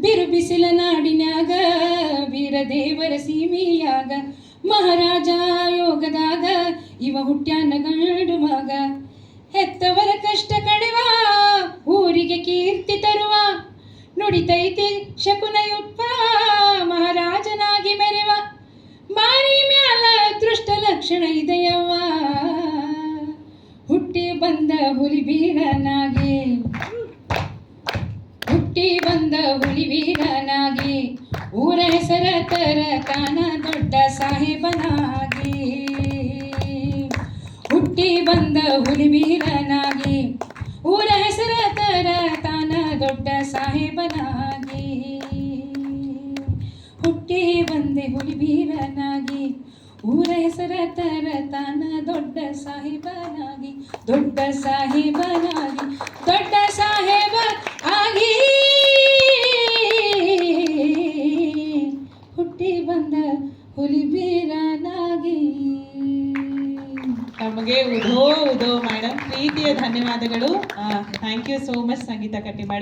ಬಿರು ಬಿಸಿಲ ನಾಡಿನ್ಯಾಗ ವೀರದೇವರ ಸೀಮೆಯಾಗ ಮಹಾರಾಜ ಯೋಗದಾಗ ಇವ ಹುಟ್ಟ್ಯಾನ ಗಂಡು ಮಗ. ಹೆತ್ತವರ ಕಷ್ಟ ಕಡಿವ ಊರಿಗೆ ಕೀರ್ತಿ ತರುವ ನುಡಿತೈತಿ ಶಕುನಯುಕ್ತ ಮಹಾರಾಜನಾಗಿ ಮೆರೆವ. ಮಾರಿ ಮ್ಯಾಲ ದೃಷ್ಟ ಲಕ್ಷಣ ಇದೆಯವ್ವ ಹುಟ್ಟಿ ಬಂದ ಹುಲಿಬೀರನಾಗಿ, ಹುಟ್ಟಿ ಬಂದ ಹುಲಿಬೀರನಾಗಿ ಊರ ಹೆಸರ ತರ ತಾನ ದೊಡ್ಡ ಸಾಹೇಬನಾಗಿ. ಹುಟ್ಟಿ ಬಂದ ಹುಲಿಬೀರನಾಗಿ ಊರ ಹೆಸರ ತರ ತಾನ ದೊಡ್ಡ ಸಾಹೇಬನಾಗಿ. ಹುಟ್ಟಿ ಬಂದೆ ಹುಲಿಬೀರನಾಗಿ ಊರ ಹೆಸರ ತರ ತಾನ ದೊಡ್ಡ ಸಾಹೇಬನಾಗಿ, ದೊಡ್ಡ ಸಾಹೇಬನಾಗಿ, ದೊಡ್ಡ ಸಾಹೇಬ ಆಗಿ. ಹುಟ್ಟಿ ಬಂದ ಹುಲಿಬೀರನಾಗಿ. ತಮಗೆ ಉದೋ ಉದೋ ಮೇಡಮ್, ಪ್ರೀತಿಯ ಧನ್ಯವಾದಗಳು. ಥ್ಯಾಂಕ್ ಯು ಸೋ ಮಚ್ ಸಂಗೀತ ಕಟ್ಟಿ ಮೇಡಮ್.